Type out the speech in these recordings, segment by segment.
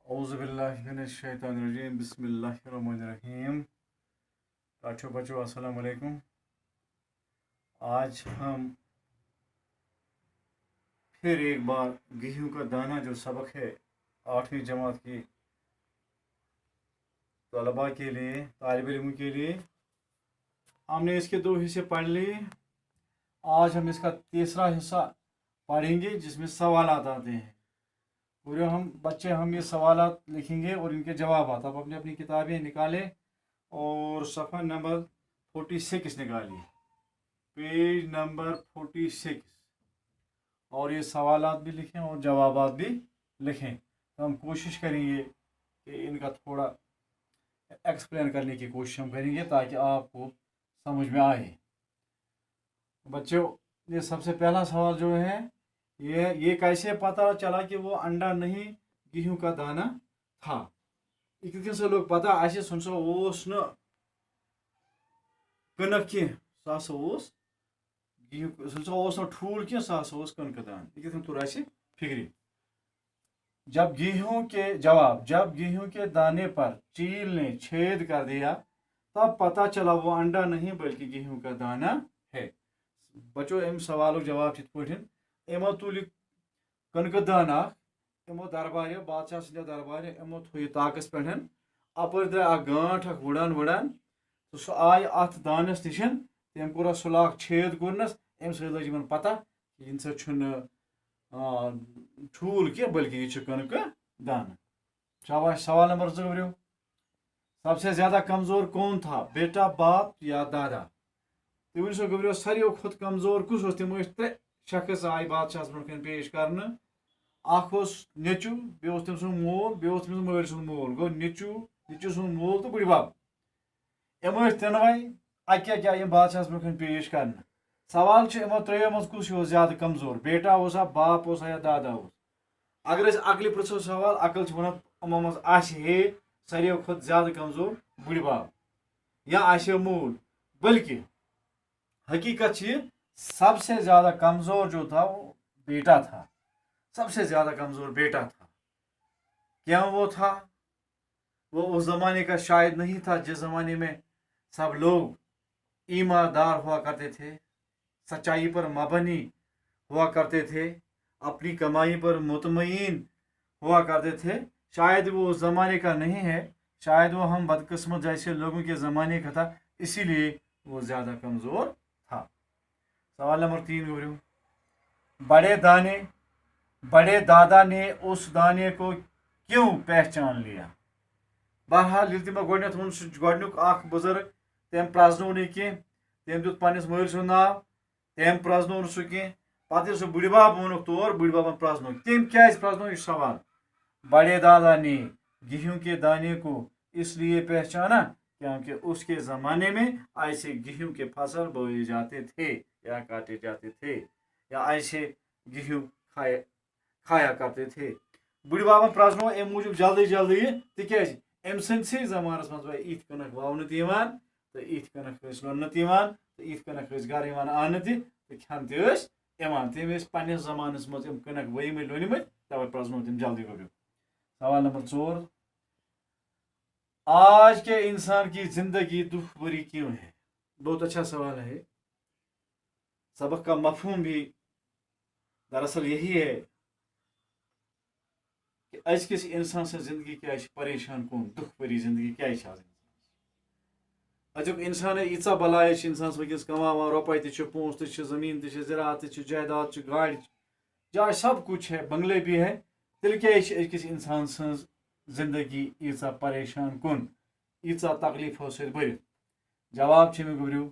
औज़ुबिल्लाहिमिनश्शैतानिर्रजीम बिस्मिल्लाहिर्रहमानिर्रहीम। बच्चों बच्चों अस्सलाम वालेकुम। आज हम फिर एक बार गेहूं का दाना जो सबक है 8वीं जमात की तलबा के लिए, तालिब इल्म के लिए, हमने इसके दो हिस्से पढ़ लिए। आज हम इसका तीसरा हिस्सा पढ़ेंगे जिसमें सवालात आते हैं। पूरे हम ये सवालात लिखेंगे और इनके जवाब आप अपनी अपनी किताबें निकालें और सफ़ा नंबर 46 निकालिए, पेज नंबर 46। और ये सवालात भी लिखें और जवाबात भी लिखें। तो हम कोशिश करेंगे कि इनका थोड़ा एक्सप्लेन करने की कोशिश हम करेंगे ताकि आपको समझ में आए। बच्चों, ये सबसे पहला सवाल जो है ये कैसे पता चला कि वो अंडा नहीं गेहूं का दाना था। इतने से लोग पता ऐसे सुन सो न कनक की सो गेहूं सो ठूल की सो कनक दान ये तुर फिक्री। जब गेहूं के दाने पर चील ने छेद कर दिया तब पता चला वो अंडा नहीं बल्कि गेहूं का दाना है। बच्चों अम सवाल जवाब यमो तुल कनक दाना यमो दरबार बादशाह सद दरबार यमो थो ताकस पे अपर द्राय गांठ वुड़ान वुड़ान तो सह आय अत दानस नश तम कोर सुलाख छेद कोरनस अम सज पता इन ठूल की बल्कि ये कनक दाना। शाबाश। सवाल नंबर 2 सबसे ज्यादा कमजोर कौन था, बेटा, बाप या दादा? तो वन गबरो सारियों खुद कमजोर कुस तम त्रे शख्स आय बादशाह ब्रोह पेश कर। नेचु बे तम सुन मोल बे तम मल सुन मोल गो नीचू सुन मोल तो बुढ़ यम त्रोनवे अके क्या बादशाह ब्रोह पेश कर। सवाल यमो त्रो मज कुस ज्यादा कमजोर, बेटा ओसा, बाप ओसा या दादा ओस? अगर अकल पृछो सवाल अकल वन यमो मज हे सारियों खुद ज्यादा कमजोर बुढ़ बाप या मोल, बल्कि हकीकत सबसे ज्यादा कमजोर जो था वो बेटा था। सबसे ज्यादा कमजोर बेटा था। क्यों वो था? वो उस जमाने का शायद नहीं था जिस जमाने में सब लोग ईमानदार हुआ करते थे, सच्चाई पर मबनी हुआ करते थे, अपनी कमाई पर मुतमईन हुआ करते थे। शायद वो उस ज़माने का नहीं है, शायद वो हम बदकिस्मत जैसे लोगों के ज़माने का था, इसीलिए वो ज़्यादा कमज़ोर था। सवाल नंबर 3 बड़े दादा ने उस दाने को क्यों पहचान लिया? बहरहाल तम गोक बुजुर्ग तम प्रजनो तम दुत पन्नस मल सुंद नाव, तम प्रजनो सह कह पे सह बुढ़ बाब वोन तौर बुढ़ बाबन प्रजनो तम क्या प्रजनो यह सवाल। बड़े दादा ने गेहूं के दाने को इसलिए पहचाना क्योंकि उसके ज़माने में ऐसे गेहूं के फसल बोए जाते थे या काटे जाते थे या ऐसे गेहूं खाया करते थे। बुढ़ बाबन प्रजनो अम मूजूब जल्दी जल्दी तिक अम सै जमानस मज इत कनक वावन तो इत कनक लोन तो इत कनक गर आन तो खान तम पन्नस जमानस मज कनक वम लोन तवे प्रजनो तम जल्दी गो। सवाल नंबर 4 आज के इंसान की जिंदगी दुख भरी क्यों है? बहुत अच्छा सवाल है। सबक का मफहूम भी दरअसल यही है कि अजकिस इंसान से जिंदगी क्या परेशान कौन दुख भरी जिंदगी क्या अजुक इंसान यीचा बलाय इंसान वनस कमावान रुपये पोस जमीन ज़रात जायदाद गाड़ जाए सब कुछ है, बंगले भी है, तेल क्या अकिस इंसान सज जिंदगी यीचा परेशान कुन यीचा तकलीफों से भर? जवाब गुबरू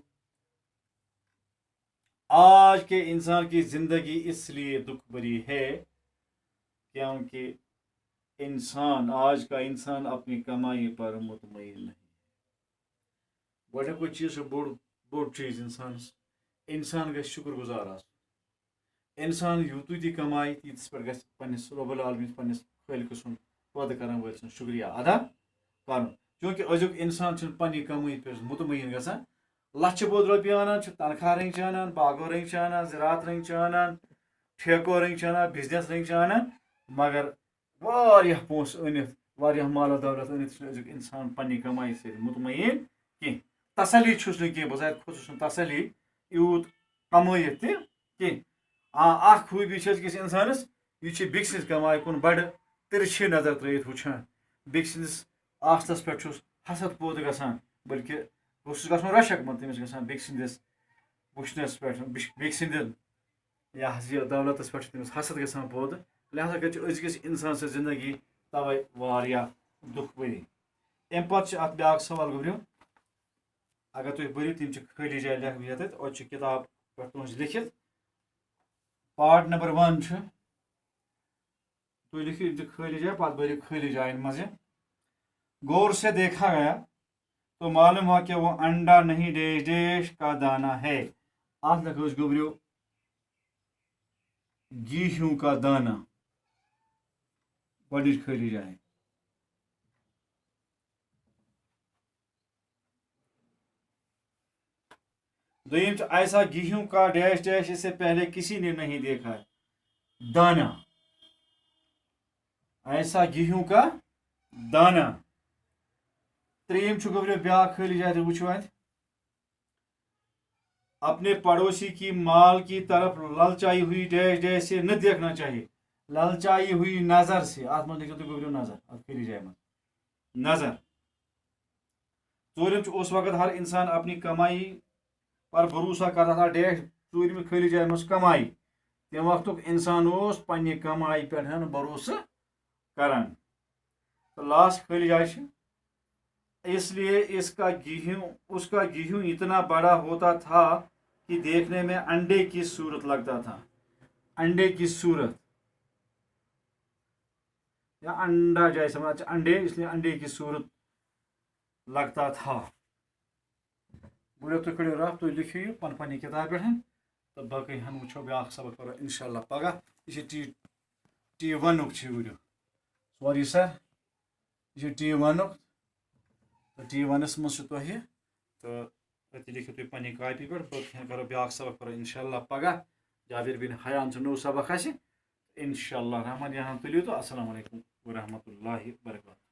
आज के इंसान की जिंदगी इसलिए दुख भरी है क्योंकि आज का इंसान अपनी कमाई पर मुतमईन नहीं। गोडक चीज बोड़ चीज इंसान गि शुक्र गुजार इंसान यूतु ती कमाई तीस पे गस रब्बुल आलमीन पन्नस खालिक सुन पद करन वल सुन शुक्रिया अदा कर। क्योंकि अजुक इंसान पन्नी कमाई पे मुतमईन गसान लच बोध रुपये आनान तनख्वाह रंग आनान, बागो रंग आनान, ज़रात रंग आनान, ठेको रंग आनान, बिजनेस रंग आनान, मगर वारियाह पोस अनित واریاہ مال و دولت أنِتھ چھُنہٕ أزیُک اِنسان پنٛنہِ کمٲیی سۭتۍ مطمعین کینٛہہ تسلی چھُس نہٕ کینٛہہ بظاہر خود چھُس نہٕ تسلی یوٗت کمٲیِتھ تہِ کینٛہہ اکھ خوٗبی چھِ أزکِس اِنسانَس یہِ چھِ بیٚکہِ سٕنٛز کماے کُن بڑٕ تِرچھِ نظر ترٲیِتھ وٕچھان بیٚکہِ سٕنٛدِس آستس پٮ۪ٹھ چھُس حسد پوٗت گژھان بلکہِ گوٚژھُس گژھُن رشک منٛد تٔمِس گژھان بیٚکہِ سٕنٛدِس وٕچھنَس پٮ۪ٹھ بیٚکہِ سٕنٛدٮ۪ن یہِ حظ یہِ دولتَس پٮ۪ٹھ چھُ تٔمِس حسد گژھان پٲدٕ لہذا گژھِ أزکِس اِنسان سٕنٛز زندگی تَوَے واریاہ دُکھ بٔری اَمہِ پَتہٕ چھِ اَتھ بیٛاکھ سوال گوٚبریو اگر تُہۍ بٔرِو تِم چھِ خٲلی جایہِ لیکھٕ ییٚتٮ۪تھ اَتہِ چھِ کِتاب پٮ۪ٹھ تُہٕنٛز لیکھِتھ پارٹ نمبر 1 چھُ تُہۍ لیکھِو یِم خٲلی جایہِ پَتہٕ بٔرِو خٲلی جایَن منٛز یِم غور سے دیکھا گیا تو معلوم ہوا کہ وہ انڈا نہیں ڈیش ڈیش کا دانہ ہے اَتھ لیکھو أسۍ گوٚبریو گیہوں کا دانہ گۄڈٕنِچ خٲلی جاے دوٚیِم چھُ ایسا گیہوں کا ڈیش ڈیش اس سے پہلے کسی نے نہیں دیکھا ہے دانہ ایسا گیہوں کا دانہ ترٛیٚیِم چھُ گوٚبریو بیٛاکھ خٲلی جاے تُہۍ وٕچھِو اَتہِ اپنے پڑوسی کی مال کی طرف للچائی ہوئی ڈیش ڈیش سے نہ دیکھنا چاہیے للچائی ہوئی نظر سے اَتھ منٛز لیکھِو تُہۍ گوٚبریو نظر اَتھ خٲلی جایہِ منٛز نظر ژوٗرِم چھُ اس وقت ہر انسان اپنی کمائی پر بھروسہ کرتا تھا ڈیش ژوٗرمہِ خٲلی جایہِ منٛز کمائی تمہِ وقتُک اِنسان اوس پننہِ کمائی پٮ۪ٹھ بھروسہٕ کران تہٕ لاسٹ خٲلی جاے چھِ اس لیے اس کا گیہوں اتنا بڑا ہوتا تھا کہ دیکھنے میں انڈے کی صورت لگتا تھا انڈے کی صورت یا انڈا جائے سمجھ انڈے اس لیے انڈے کی صورت لگتا تھا بولو تُہۍ کٔڑِو رَف تُہۍ لیکھِو یہِ پنٛنہِ کِتابہِ پٮ۪ٹھ تہٕ باقٕے ہن وٕچھو بیٛاکھ سبق پَرو اِنشاء اللہ پگاہ یہِ چھِ T1 چھِ وٕڈیو سوری سر یہِ چھِ T1 تہٕ T1 منٛز چھُ تۄہہِ تہٕ أتی لیکھِو تُہۍ پنٛنہِ کاپی پٮ۪ٹھ باقٕے کَرو بیٛاکھ سبق پَرو اِنشاء اللہ پگاہ جابر بن حیان چھُ نوٚو سبق اَسہِ اِنشاء اللہ رحمان یہاں تُلِو تہٕ اَسلامُ علیکُم ورحمتہ اللہ وبرکاتہ